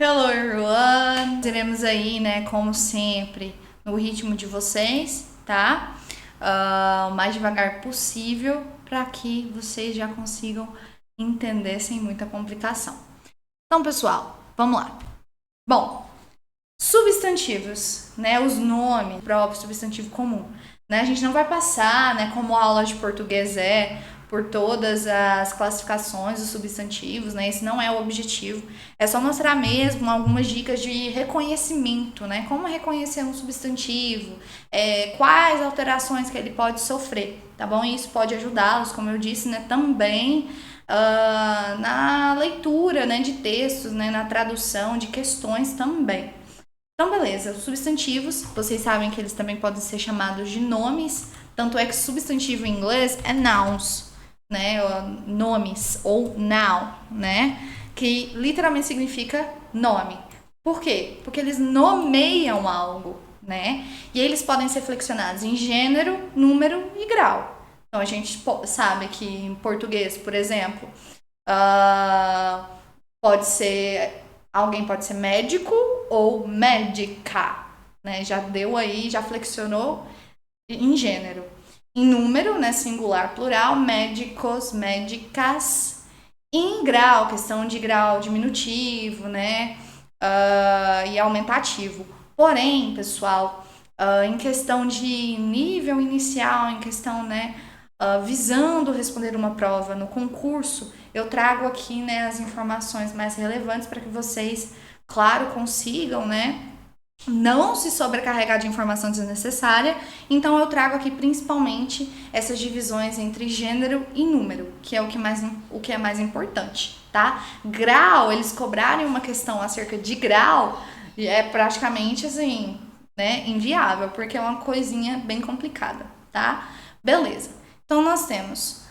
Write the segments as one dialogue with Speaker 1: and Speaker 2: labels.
Speaker 1: Hello everyone! Teremos aí, né, como sempre, no ritmo de vocês, tá? O mais devagar possível para que vocês já consigam entender sem muita complicação. Então, pessoal, vamos lá. Bom, substantivos, né, os nomes próprios, substantivo comum. Né, a gente não vai passar, né, como a aula de português por todas as classificações dos substantivos, né? Esse não é o objetivo. É só mostrar mesmo algumas dicas de reconhecimento, né? Como reconhecer um substantivo, quais alterações que ele pode sofrer, tá bom? E isso pode ajudá-los, como eu disse, né? Também na leitura, né, de textos, né? Na tradução de questões também. Então, beleza. Os substantivos, vocês sabem que eles também podem ser chamados de nomes. Tanto é que substantivo em inglês é nouns, né? Nomes ou noun, né? Que literalmente significa nome. Por quê? Porque eles nomeiam algo, né? E eles podem ser flexionados em gênero, número e grau. Então a gente sabe que em português, por exemplo, pode ser alguém pode ser médico ou médica, né? Já deu aí, já flexionou em gênero. Em número, né, singular, plural, médicos, médicas. E em grau, questão de grau diminutivo, né, e aumentativo. Porém, pessoal, em questão de nível inicial, em questão, né, visando responder uma prova no concurso, eu trago aqui, né, as informações mais relevantes para que vocês, claro, consigam, né, não se sobrecarregar de informação desnecessária. Então eu trago aqui principalmente essas divisões entre gênero e número, que é o que é mais importante, tá? Grau, eles cobrarem uma questão acerca de grau é praticamente assim, né, inviável, porque é uma coisinha bem complicada, tá? Beleza. Então nós temos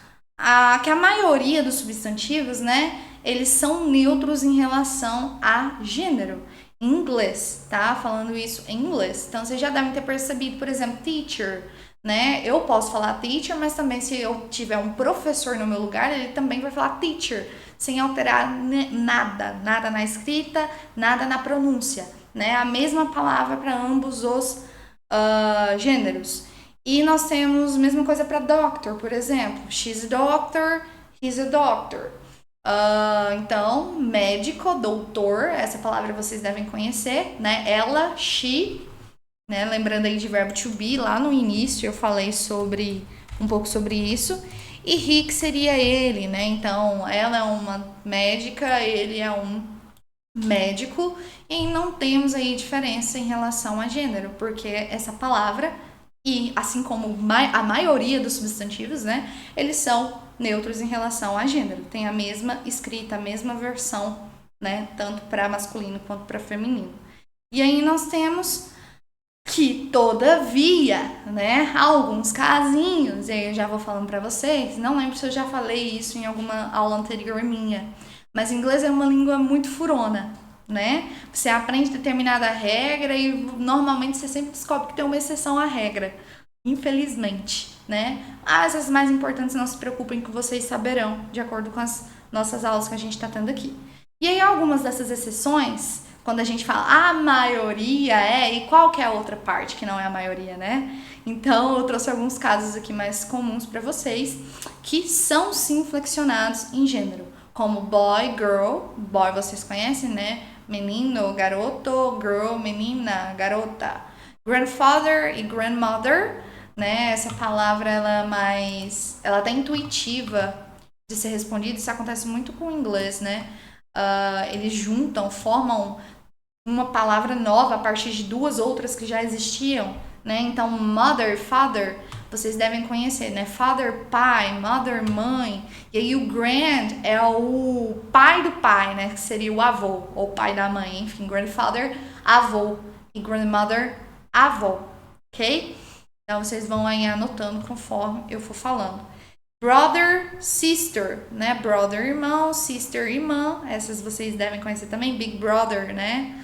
Speaker 1: que a maioria dos substantivos, né, eles são neutros em relação a gênero. Em inglês, tá? Falando isso em inglês. Então, vocês já devem ter percebido, por exemplo, teacher, né? Eu posso falar teacher, mas também se eu tiver um professor no meu lugar, ele também vai falar teacher, sem alterar nada na escrita, nada na pronúncia, né? A mesma palavra para ambos os gêneros. E nós temos a mesma coisa para doctor, por exemplo. She's a doctor, he's a doctor. Então, médico, doutor, essa palavra vocês devem conhecer, né? Ela, she, né? Lembrando aí de verbo to be, lá no início eu falei um pouco sobre isso. E he, que seria ele, né? Então, ela é uma médica, ele é um médico, e não temos aí diferença em relação a gênero, porque essa palavra, e assim como a maioria dos substantivos, né? Eles são neutros em relação a gênero. Tem a mesma escrita, a mesma versão, né? Tanto para masculino quanto para feminino. E aí nós temos que, todavia, né? Alguns casinhos, e aí eu já vou falando para vocês. Não lembro se eu já falei isso em alguma aula anterior minha, mas inglês é uma língua muito furona, né? Você aprende determinada regra e normalmente você sempre descobre que tem uma exceção à regra. Infelizmente, né? Mas as mais importantes, não se preocupem que vocês saberão, de acordo com as nossas aulas que a gente está tendo aqui. E aí algumas dessas exceções, quando a gente fala a maioria e qual que é a outra parte que não é a maioria, né? Então eu trouxe alguns casos aqui mais comuns para vocês, que são sim flexionados em gênero, como boy, girl. Boy vocês conhecem, né? Menino, garoto, girl, menina, garota. Grandfather e grandmother, né? Essa palavra ela tá intuitiva de ser respondida. Isso acontece muito com o inglês, né? Eles juntam, formam uma palavra nova a partir de duas outras que já existiam, né? Então, mother, father, vocês devem conhecer, né? Father, pai, mother, mãe. E aí o grand é o pai do pai, né? Que seria o avô, ou pai da mãe. Enfim, grandfather, avô. E grandmother, avó, ok? Então, vocês vão aí anotando conforme eu for falando. Brother, sister, né? Brother, irmão, sister, irmã. Essas vocês devem conhecer também. Big Brother, né?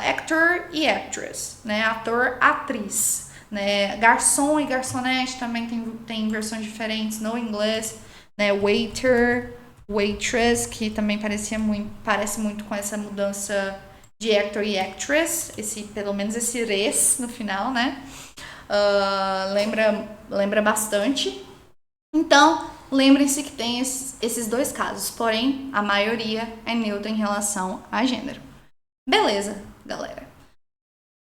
Speaker 1: Actor e actress, né? Ator, atriz, né? Garçom e garçonete também tem versões diferentes no inglês, né? Waiter, waitress, que também parece muito com essa mudança de actor e actress, pelo menos esse res no final, né? Lembra bastante. Então, lembrem-se que tem esses dois casos, porém, a maioria é neutra em relação a gênero. Beleza, galera.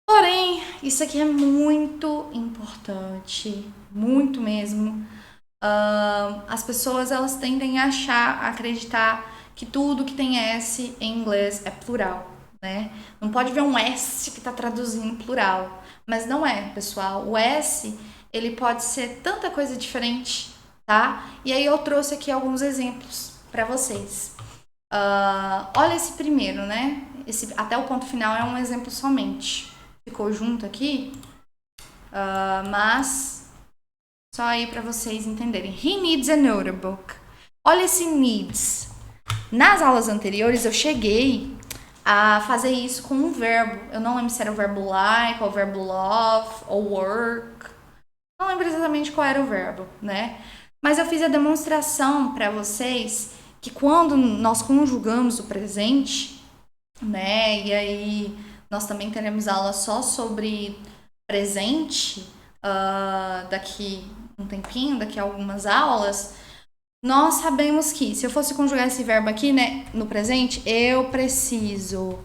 Speaker 1: Porém, isso aqui é muito importante, muito mesmo. As pessoas, elas tendem a acreditar que tudo que tem S em inglês é plural, né? Não pode ver um S que está traduzindo plural, mas não é, pessoal. O S, ele pode ser tanta coisa diferente, tá? E aí eu trouxe aqui alguns exemplos para vocês. Olha esse primeiro, né? Até o ponto final é um exemplo somente. Ficou junto aqui, mas só aí para vocês entenderem. He needs a notebook. Olha esse needs. Nas aulas anteriores eu cheguei a fazer isso com um verbo. Eu não lembro se era o verbo like, ou o verbo love, ou work. Não lembro exatamente qual era o verbo, né? Mas eu fiz a demonstração para vocês que quando nós conjugamos o presente, né? E aí nós também teremos aula só sobre presente daqui um tempinho, daqui a algumas aulas. Nós sabemos que se eu fosse conjugar esse verbo aqui, né, no presente, eu preciso,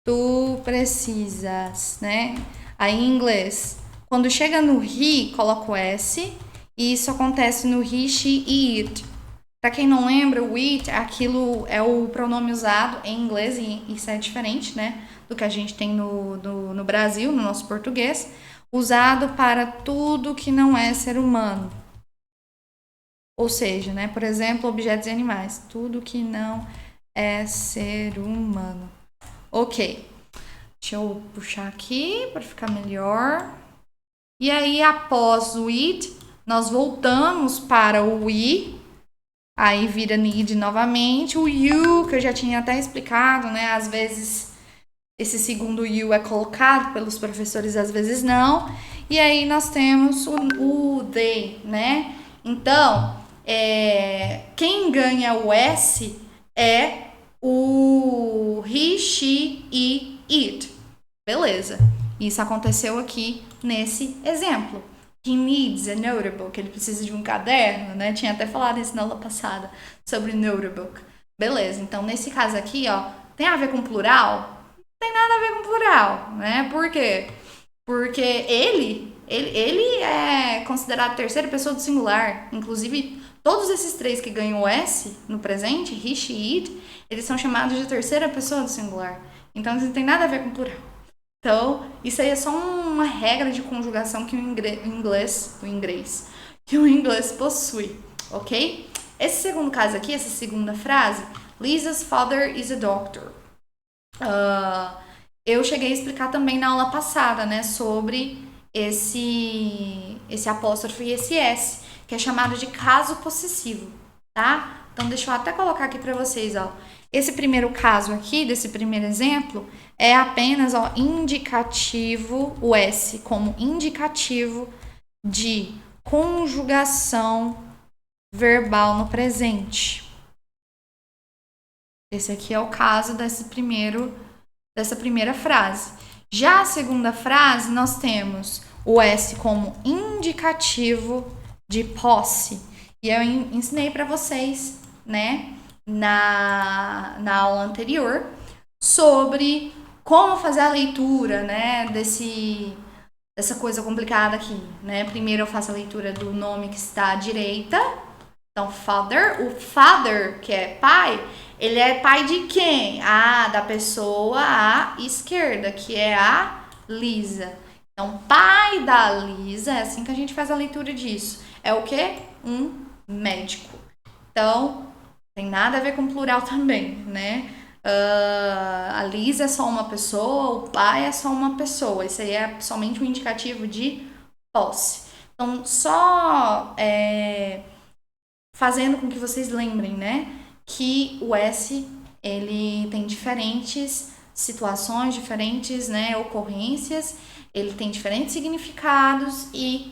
Speaker 1: tu precisas, né? Aí em inglês, quando chega no he, coloco S, e isso acontece no he, she e it. Para quem não lembra, o it, aquilo é o pronome usado em inglês, e isso é diferente, né, do que a gente tem no Brasil, no nosso português, usado para tudo que não é ser humano. Ou seja, né, por exemplo, objetos e animais, tudo que não é ser humano. Ok, deixa eu puxar aqui para ficar melhor. E aí, após o it, nós voltamos para o we. Aí vira need novamente. O you, que eu já tinha até explicado, né? Às vezes esse segundo you é colocado pelos professores, às vezes não. E aí nós temos o they, né? Então, quem ganha o S é o he, she e it. Beleza. Isso aconteceu aqui nesse exemplo. He needs a notebook. Ele precisa de um caderno, né? Tinha até falado isso na aula passada sobre notebook. Beleza. Então, nesse caso aqui, ó, tem a ver com plural? Não tem nada a ver com plural, né? Por quê? Porque ele é considerado terceira pessoa do singular. Inclusive, todos esses três que ganham o S no presente, he, she, it, eles são chamados de terceira pessoa do singular. Então, isso não tem nada a ver com plural. Então, isso aí é só uma regra de conjugação que o inglês possui, ok? Esse segundo caso aqui, essa segunda frase, Lisa's father is a doctor. Eu cheguei a explicar também na aula passada, né, sobre esse apóstrofo e esse S, que é chamado de caso possessivo, tá? Então, deixa eu até colocar aqui para vocês, ó. Esse primeiro caso aqui, desse primeiro exemplo, é apenas, ó, indicativo, o S como indicativo de conjugação verbal no presente. Esse aqui é o caso dessa primeira frase. Já a segunda frase, nós temos o S como indicativo de posse. E eu ensinei para vocês, né, na aula anterior, sobre como fazer a leitura, né, dessa coisa complicada aqui, né? Primeiro eu faço a leitura do nome que está à direita. Então, father, o father, que é pai, ele é pai de quem? Da pessoa à esquerda, que é a Lisa. Então, pai da Lisa, é assim que a gente faz a leitura disso. É o quê? Um médico. Então, tem nada a ver com plural também, né? A Lisa é só uma pessoa, o pai é só uma pessoa. Isso aí é somente um indicativo de posse. Então, só fazendo com que vocês lembrem, né, que o S, ele tem diferentes situações, diferentes, né, ocorrências, ele tem diferentes significados e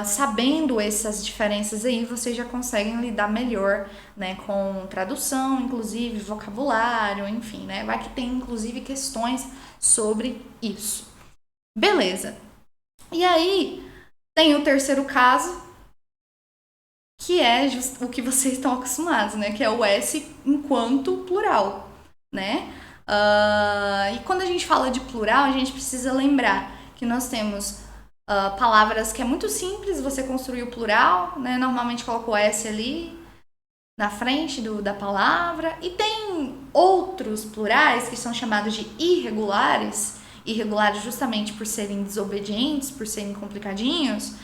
Speaker 1: sabendo essas diferenças aí, vocês já conseguem lidar melhor, né, com tradução, inclusive vocabulário, enfim, né? Vai que tem inclusive questões sobre isso. Beleza. E aí tem o terceiro caso, que é o que vocês estão acostumados, né? Que é o S enquanto plural, né? E quando a gente fala de plural, a gente precisa lembrar que nós temos palavras que é muito simples você construir o plural, né? Normalmente coloca o S ali na frente da palavra. E tem outros plurais que são chamados de irregulares, irregulares justamente por serem desobedientes, por serem complicadinhos,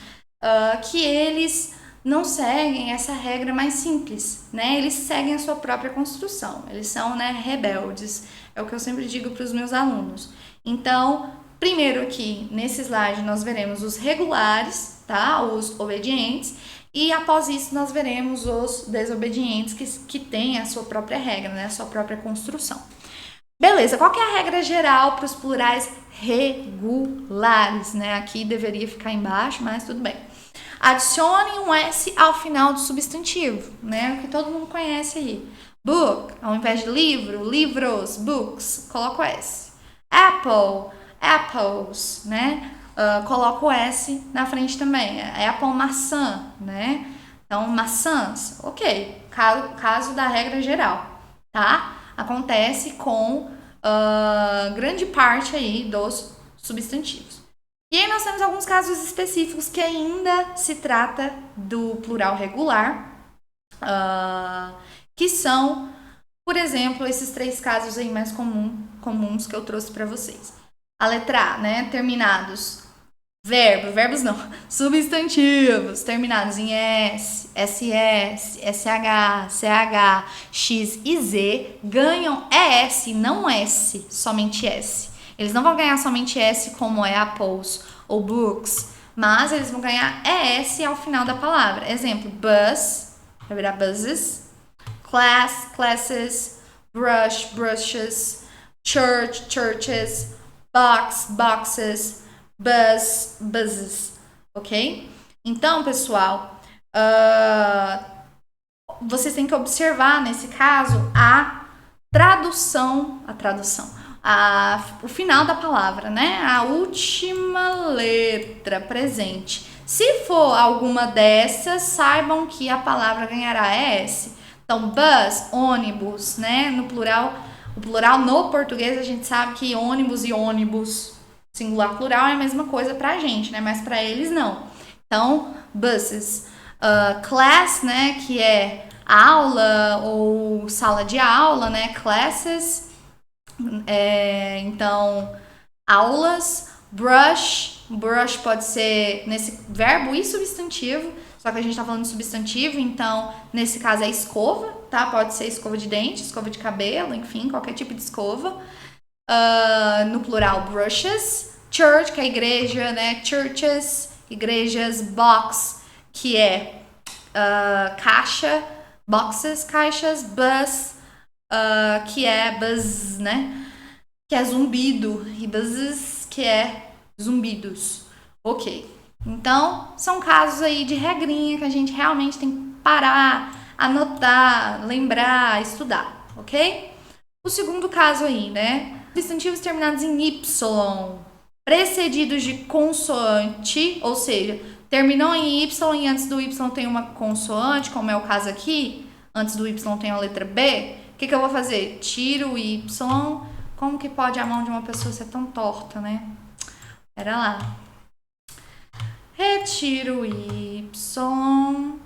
Speaker 1: que eles não seguem essa regra mais simples, né? Eles seguem a sua própria construção. Eles são, né, rebeldes. É o que eu sempre digo para os meus alunos. Então, primeiro aqui, nesse slide, nós veremos os regulares, tá? Os obedientes. E após isso, nós veremos os desobedientes que têm a sua própria regra, né? A sua própria construção. Beleza, qual que é a regra geral para os plurais regulares, né? Aqui deveria ficar embaixo, mas tudo bem. Adicione um S ao final do substantivo, né? O que todo mundo conhece aí. Book, ao invés de livro, livros, books, coloca o S. Apple, apples, né? Coloca o S na frente também. Apple, maçã, né? Então, maçãs, ok. Caso da regra geral, tá? Acontece com grande parte aí dos substantivos. E aí nós temos alguns casos específicos que ainda se trata do plural regular, que são, por exemplo, esses três casos aí mais comuns que eu trouxe para vocês. A letra A, né? Terminados. Verbos não. Substantivos terminados em S, SS, SH, CH, X e Z ganham ES, não S, somente S. Eles não vão ganhar somente S como é apples ou books, mas eles vão ganhar ES ao final da palavra. Exemplo, bus, vai virar buses, class, classes, brush, brushes, church, churches, box, boxes, buzz, buzzes, ok? Então, pessoal, vocês têm que observar, nesse caso, o final da palavra, né? A última letra presente. Se for alguma dessas, saibam que a palavra ganhará S. Então, bus, ônibus, né? No plural, o plural no português a gente sabe que ônibus e ônibus, singular plural, é a mesma coisa pra gente, né? Mas pra eles não. Então, buses. Class, né? Que é aula ou sala de aula, né? Classes. Então, aulas. Brush pode ser nesse verbo e substantivo, só que a gente tá falando de substantivo, então nesse caso é escova, tá? Pode ser escova de dente, escova de cabelo, enfim, qualquer tipo de escova. No plural, brushes. Church, que é igreja, né? Churches, igrejas. Box, que é caixa. Boxes, caixas. Bus, que é buzz, né? Que é zumbido. E buzzes, que é zumbidos. Ok. Então, são casos aí de regrinha que a gente realmente tem que parar, anotar, lembrar, estudar, ok? O segundo caso aí, né? Substantivos terminados em Y, precedidos de consoante, ou seja, terminou em Y e antes do Y tem uma consoante, como é o caso aqui, antes do Y tem a letra B, o que eu vou fazer? Tiro o Y. Como que pode a mão de uma pessoa ser tão torta, né? Pera lá. Retiro o Y.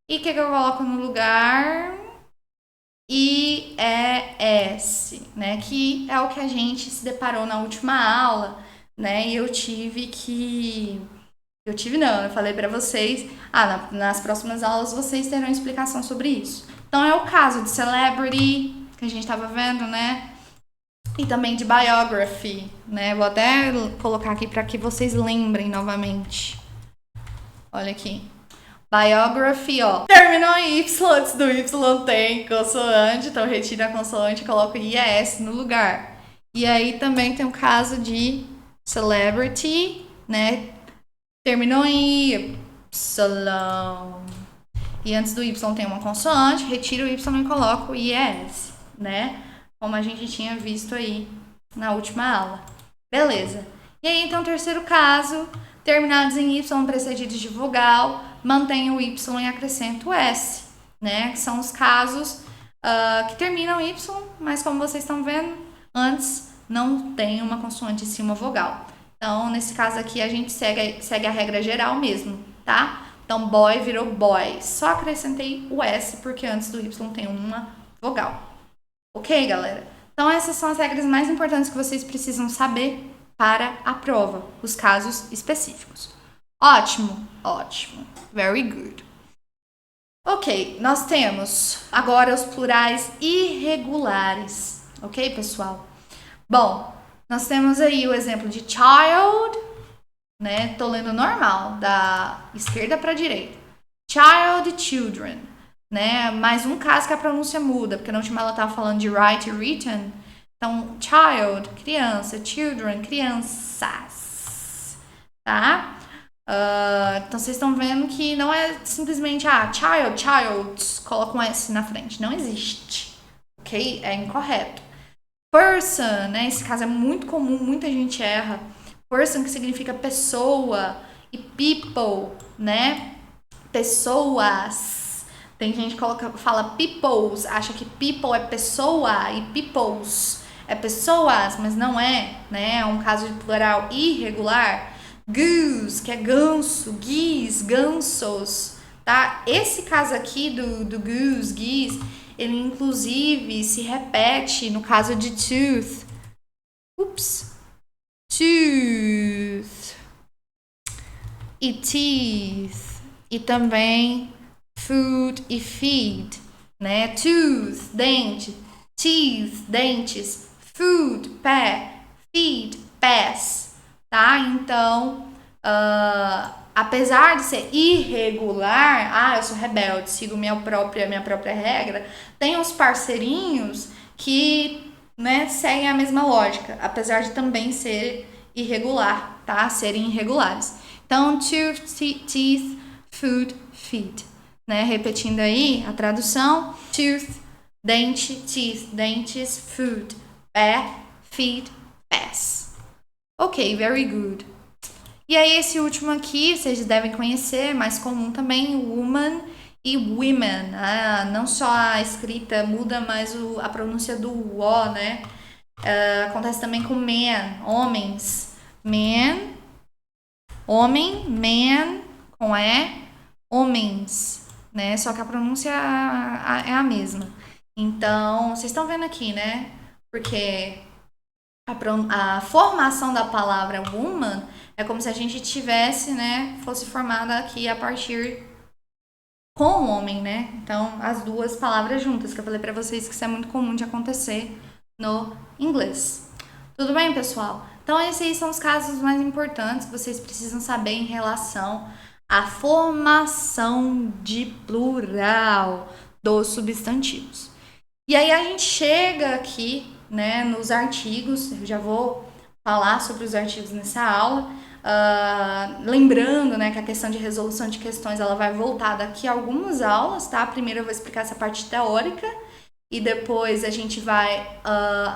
Speaker 1: E o que eu coloco no lugar? IES, né? Que é o que a gente se deparou na última aula, né? E eu falei pra vocês, nas próximas aulas vocês terão explicação sobre isso. Então é o caso de celebrity, que a gente tava vendo, né? E também de biography, né? Vou até colocar aqui para que vocês lembrem novamente. Olha aqui. Biography, ó. Terminou em Y, antes do Y tem consoante, então retira a consoante e coloca IES no lugar. E aí também tem o caso de celebrity, né? Terminou em Y. E antes do Y tem uma consoante, retiro o Y e coloco o IES, né? Como a gente tinha visto aí na última aula. Beleza. E aí, então, terceiro caso, terminados em Y precedidos de vogal, mantenho o Y e acrescento o S, né? Que são os casos que terminam em Y, mas como vocês estão vendo, antes não tem uma consoante em si, uma vogal. Então, nesse caso aqui, a gente segue a regra geral mesmo, tá? Então, boy virou boy. Só acrescentei o S, porque antes do Y tem uma vogal. Ok, galera? Então, essas são as regras mais importantes que vocês precisam saber para a prova, os casos específicos. Ótimo, ótimo. Very good. Ok, nós temos agora os plurais irregulares. Ok, pessoal? Bom, nós temos aí o exemplo de child, né? Tô lendo normal, da esquerda para a direita. Child, children, né? Mais um caso que a pronúncia muda, porque na última ela tava falando de write e written. Então, child, criança, children, crianças, tá? Então, vocês estão vendo que não é simplesmente, child, childs, coloca um S na frente. Não existe, ok? É incorreto. Person, né? Esse caso é muito comum, muita gente erra. Person, que significa pessoa, e people, né? Pessoas. Tem gente que fala peoples, acha que people é pessoa e peoples é pessoas, mas não é, né? É um caso de plural irregular. Goose, que é ganso, geese, gansos, tá? Esse caso aqui do goose, geese, ele inclusive se repete no caso de tooth. Tooth. E teeth. E também food e feed, né? Tooth, dente. Teeth, dentes. Food, pé. Feed, pés. Tá? Então, apesar de ser irregular, eu sou rebelde, sigo minha própria regra, tem uns parceirinhos que, né, seguem a mesma lógica, apesar de também ser irregular, tá? Serem irregulares. Então, tooth, teeth, food, feed, né? Repetindo aí a tradução: tooth, dente, teeth, dentes, food, pé, feed, pés. Ok, very good. E aí, esse último aqui, vocês devem conhecer, mais comum também, woman e women. Não só a escrita muda, mas a pronúncia do O, né? Acontece também com man, homens. Man, homem, man, com E, homens, né? Só que a pronúncia é a mesma. Então, vocês estão vendo aqui, né? Porque a formação da palavra woman é como se a gente tivesse, né, fosse formada aqui a partir com homem, né? Então, as duas palavras juntas, que eu falei pra vocês que isso é muito comum de acontecer no inglês. Tudo bem, pessoal? Então, esses aí são os casos mais importantes que vocês precisam saber em relação à formação de plural dos substantivos. E aí, a gente chega aqui, né, nos artigos. Eu já vou falar sobre os artigos nessa aula. Lembrando, né, que a questão de resolução de questões ela vai voltar daqui a algumas aulas, tá? Primeiro eu vou explicar essa parte teórica e depois a gente vai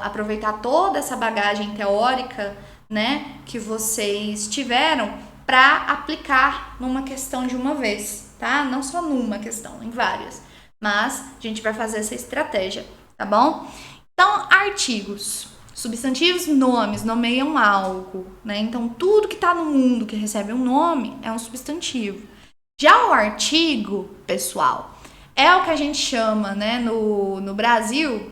Speaker 1: aproveitar toda essa bagagem teórica, né, que vocês tiveram para aplicar numa questão de uma vez, tá? Não só numa questão, em várias. Mas a gente vai fazer essa estratégia, tá bom? Então, artigos. Substantivos, nomes, nomeiam algo, né? Então, tudo que está no mundo que recebe um nome é um substantivo. Já o artigo, pessoal, é o que a gente chama, né, no Brasil,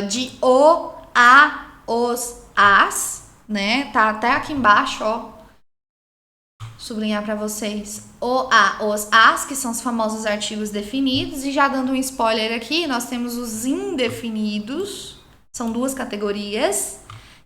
Speaker 1: de o, a, os, as, né? Tá até aqui embaixo, ó. Sublinhar para vocês o, a, os, as, que são os famosos artigos definidos. E já dando um spoiler aqui, nós temos os indefinidos. São duas categorias,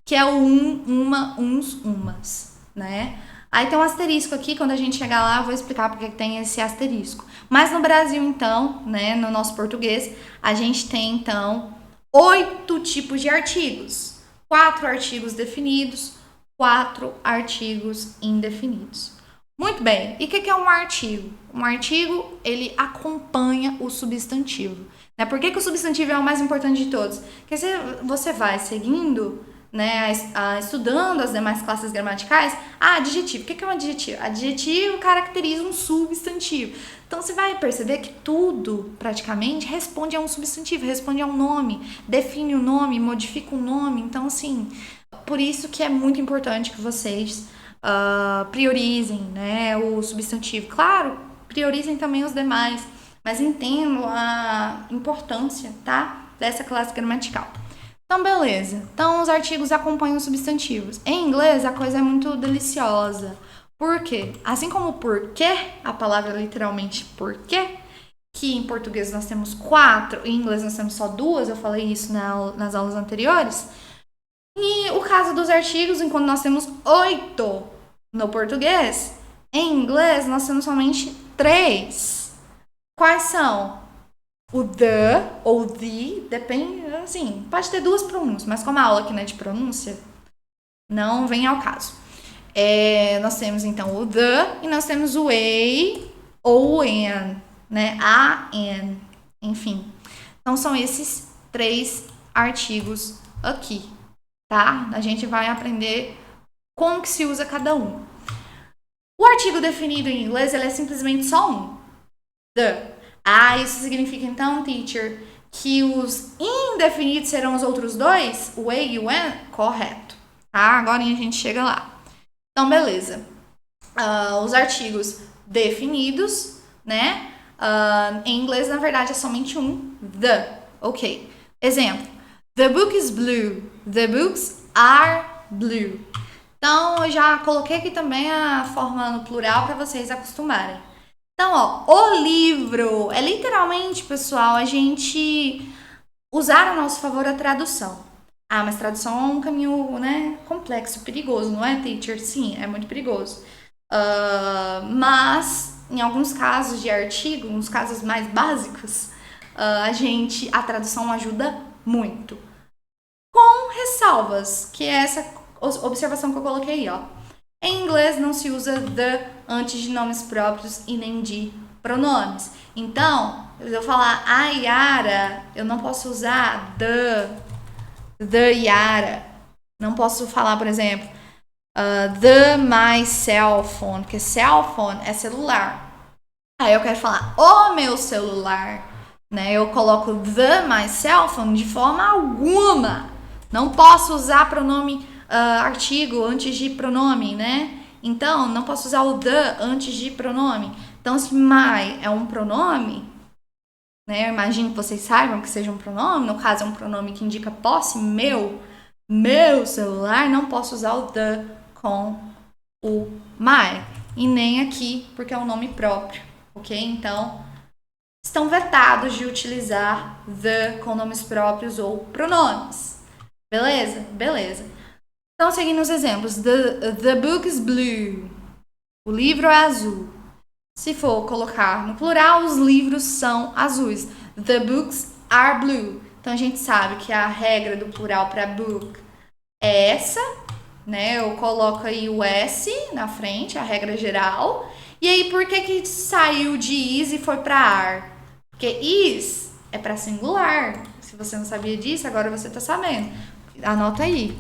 Speaker 1: que é o uma, uns, umas, né? Aí tem um asterisco aqui, quando a gente chegar lá eu vou explicar porque tem esse asterisco. Mas no Brasil, então, né, no nosso português, a gente tem, então, 8 tipos de artigos. 4 artigos definidos, 4 artigos indefinidos. Muito bem, e o que é um artigo? Um artigo, ele acompanha o substantivo. Né? Por que o substantivo é o mais importante de todos? Porque você vai seguindo, né, estudando as demais classes gramaticais. Adjetivo. O que é um adjetivo? Adjetivo caracteriza um substantivo. Então, você vai perceber que tudo, praticamente, responde a um substantivo, responde a um nome, define o nome, modifica o nome. Então, assim, por isso que é muito importante que vocês priorizem, né, o substantivo. Claro, priorizem também os demais, mas entendo a importância, tá, dessa classe gramatical. Então, beleza. Então, os artigos acompanham os substantivos. Em inglês, a coisa é muito deliciosa. Por quê? Assim como porquê, a palavra literalmente porquê, que em português nós temos 4, em inglês nós temos só 2, eu falei isso nas aulas anteriores. E o caso dos artigos, enquanto nós temos 8 no português, em inglês nós temos somente 3. Quais são? O the ou the, depende, assim, pode ter 2 pronúncias, mas como a aula aqui não é de pronúncia, não vem ao caso. Nós temos então o the e nós temos o a ou o an, né? A, an, enfim. Então são esses 3 artigos aqui, tá? A gente vai aprender como que se usa cada um. O artigo definido em inglês, ele é simplesmente só um. The. Isso significa então, teacher, que os indefinidos serão os outros 2? O a e o an? Correto. Tá? Agora a gente chega lá. Então, beleza. Os artigos definidos, né? Em inglês, na verdade, é somente um. The. Ok. Exemplo. The book is blue. The books are blue. Então, eu já coloquei aqui também a forma no plural para vocês acostumarem. Então, o livro é literalmente, pessoal, a gente usar a nosso favor a tradução. Mas tradução é um caminho, né, complexo, perigoso, não é, teacher? Sim, é muito perigoso. Mas, em alguns casos de artigo, nos casos mais básicos, a tradução ajuda muito. Com ressalvas, que é essa observação que eu coloquei aí, ó. Em inglês não se usa the antes de nomes próprios e nem de pronomes. Então, se eu falar a Yara, eu não posso usar the Yara. Não posso falar, por exemplo, the my cell phone, porque cell phone é celular. Aí eu quero falar o meu celular, né? Eu coloco the my cell phone de forma alguma. Não posso usar pronome artigo antes de pronome, né? Então, não posso usar o the antes de pronome. Então, se my é um pronome, né? Eu imagino que vocês saibam que seja um pronome. No caso, é um pronome que indica posse, meu celular. Não posso usar o the com o my. E nem aqui, porque é um nome próprio, ok? Então, estão vetados de utilizar the com nomes próprios ou pronomes. Beleza? Beleza. Então, seguindo os exemplos, the book is blue. O livro é azul. Se for colocar no plural, os livros são azuis. The books are blue. Então, a gente sabe que a regra do plural para book é essa, né? Eu coloco aí o S na frente, a regra geral. E aí, por que saiu de is e foi para are? Porque is é para singular. Se você não sabia disso, agora você está sabendo. Anota aí.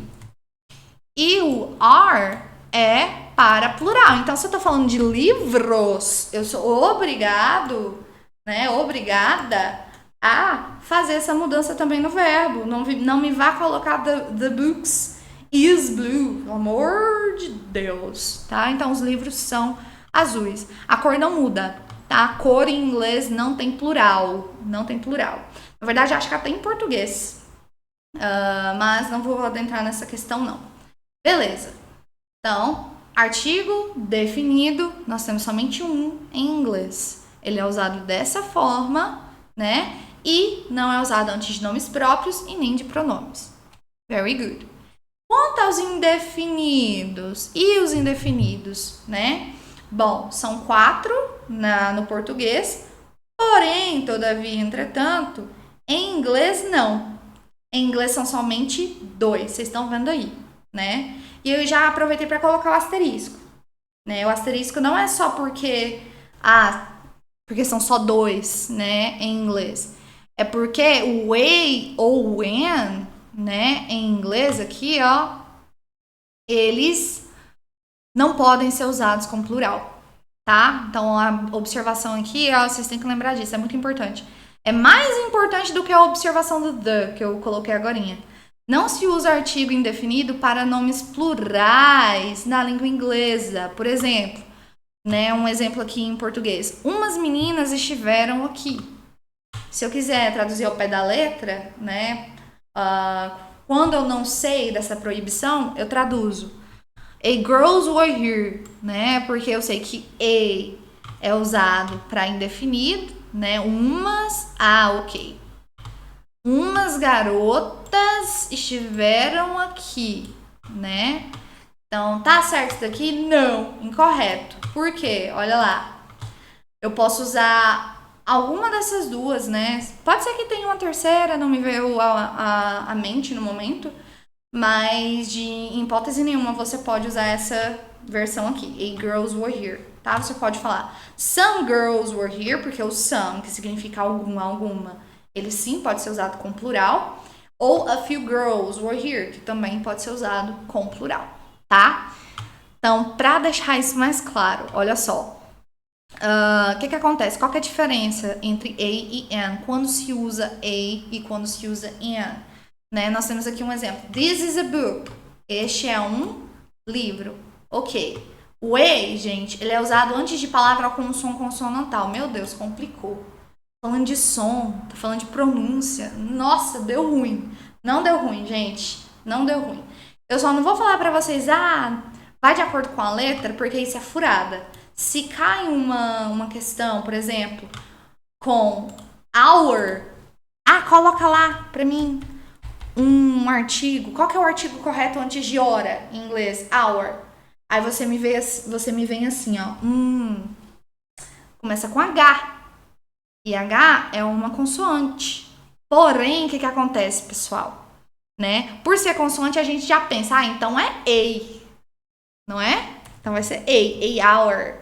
Speaker 1: E o are é para plural. Então, se eu tô falando de livros, eu sou obrigada a fazer essa mudança também no verbo. Não me vá colocar the books is blue, pelo amor de Deus, tá? Então, os livros são azuis. A cor não muda, tá? A cor em inglês não tem plural. Na verdade, acho que até em português. Mas não vou adentrar nessa questão, não. Beleza. Então, artigo definido, nós temos somente um em inglês. Ele é usado dessa forma, né? E não é usado antes de nomes próprios e nem de pronomes. Very good. Quanto aos indefinidos, e os indefinidos, né? Bom, são 4 no português, porém, todavia, entretanto, em inglês não. Em inglês são somente 2, vocês estão vendo aí. né? E eu já aproveitei para colocar o asterisco, né? O asterisco não é só porque porque são só dois, né, em inglês. É porque o a ou o an, né, em inglês aqui, ó, eles não podem ser usados com plural, tá? Então a observação aqui, ó, vocês têm que lembrar disso, é muito importante. É mais importante do que a observação do the, que eu coloquei agorinha. Não se usa artigo indefinido para nomes plurais na língua inglesa. Por exemplo, né, um exemplo aqui em português. Umas meninas estiveram aqui. Se eu quiser traduzir ao pé da letra, né, quando eu não sei dessa proibição, eu traduzo. A girls were here, né? Porque eu sei que a é usado para indefinido, né? Umas, ok. Umas garotas estiveram aqui, né? Então, tá certo isso daqui? Não, incorreto. Por quê? Olha lá. Eu posso usar alguma dessas duas, né? Pode ser que tenha uma terceira, não me veio a mente no momento. Mas em hipótese nenhuma você pode usar essa versão aqui. A girls were here, tá? Você pode falar some girls were here, porque o some, que significa alguma, ele sim pode ser usado com plural. Ou a few girls were here, que também pode ser usado com plural, tá? Então, para deixar isso mais claro, olha só. O que acontece? Qual que é a diferença entre a e an? Quando se usa a e quando se usa an? Né? Nós temos aqui um exemplo. This is a book. Este é um livro. Ok. O e, gente, ele é usado antes de palavra com som consonantal. Meu Deus, complicou. Falando de som, tô falando de pronúncia. Nossa, deu ruim. Não deu ruim, gente. Não deu ruim. Eu só não vou falar pra vocês, vai de acordo com a letra, porque isso é furada. Se cai uma questão, por exemplo, com hour, coloca lá pra mim um artigo. Qual que é o artigo correto antes de hora em inglês? Hour. Aí você me vem assim, ó. Começa com H. E H é uma consoante. Porém, o que acontece, pessoal? Né? Por ser consoante, a gente já pensa, então é A. Não é? Então vai ser A hour.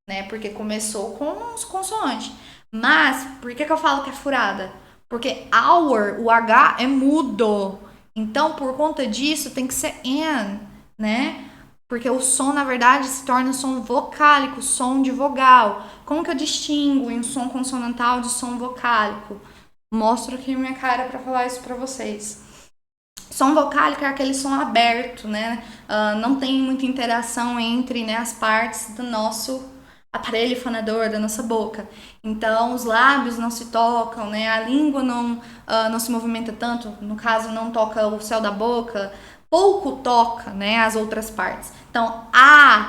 Speaker 1: Né? Porque começou com os consoantes. Mas, por que eu falo que é furada? Porque hour, o H é mudo. Então, por conta disso, tem que ser an, né? Porque o som, na verdade, se torna som vocálico, som de vogal. Como que eu distingo um som consonantal de som vocálico? Mostro aqui minha cara para falar isso para vocês. Som vocálico é aquele som aberto, né? Não tem muita interação entre, né, as partes do nosso aparelho fonador, da nossa boca. Então, os lábios não se tocam, né? A língua não se movimenta tanto. No caso, não toca o céu da boca. Pouco toca, né, as outras partes. Então,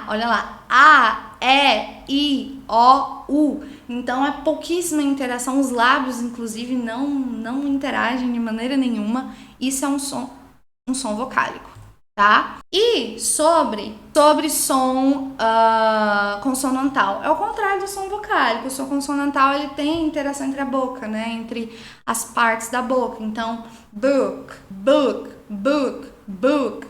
Speaker 1: olha lá. A, E, I, O, U. Então, é pouquíssima interação. Os lábios, inclusive, não interagem de maneira nenhuma. Isso é um som vocálico, tá? E sobre som consonantal. É o contrário do som vocálico. O som consonantal, ele tem interação entre a boca, né? Entre as partes da boca. Então, book, book, book, book.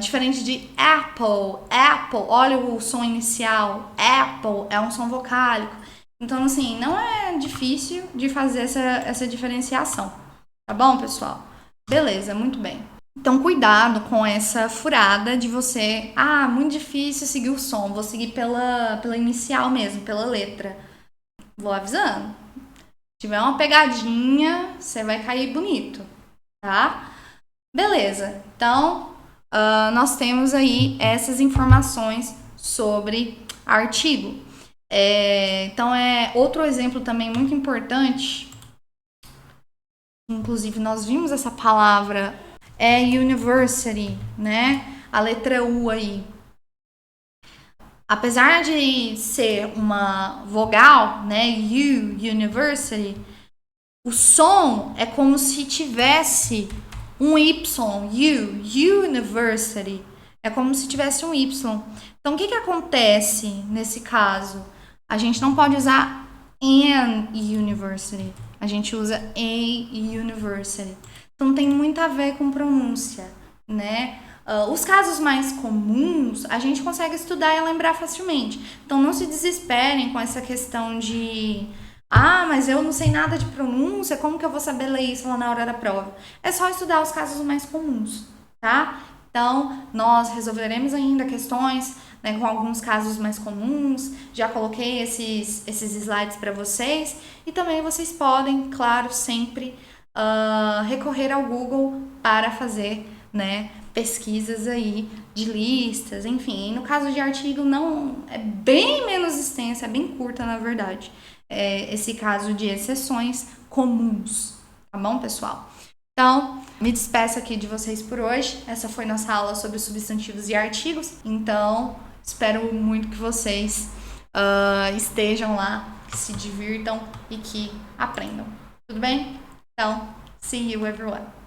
Speaker 1: Diferente de apple, apple. Olha o som inicial. Apple é um som vocálico. Então, assim, não é difícil de fazer essa diferenciação. Tá bom, pessoal? Beleza, muito bem. Então, cuidado com essa furada de você... muito difícil seguir o som. Vou seguir pela inicial mesmo, pela letra. Vou avisando. Se tiver uma pegadinha, você vai cair bonito, tá? Beleza. Então, nós temos aí essas informações sobre artigo. Então, outro exemplo também muito importante... Inclusive, nós vimos essa palavra, university, né? A letra U aí. Apesar de ser uma vogal, né? University, o som é como se tivesse um Y, university. É como se tivesse um Y. Então, o que acontece nesse caso? A gente não pode usar an university. A gente usa a university. Então tem muito a ver com pronúncia, né? Os casos mais comuns, a gente consegue estudar e lembrar facilmente. Então, não se desesperem com essa questão de mas eu não sei nada de pronúncia, como que eu vou saber ler isso lá na hora da prova? É só estudar os casos mais comuns, tá? Então, nós resolveremos ainda questões, né, com alguns casos mais comuns. Já coloquei esses slides para vocês. E também vocês podem, claro, sempre recorrer ao Google para fazer, né, pesquisas aí de listas, enfim. E no caso de artigo, não é bem menos extensa, é bem curta, na verdade. Esse caso de exceções comuns, tá bom, pessoal? Então, me despeço aqui de vocês por hoje. Essa foi nossa aula sobre substantivos e artigos. Então, espero muito que vocês estejam lá, que se divirtam e que aprendam. Tudo bem? Então, see you everyone.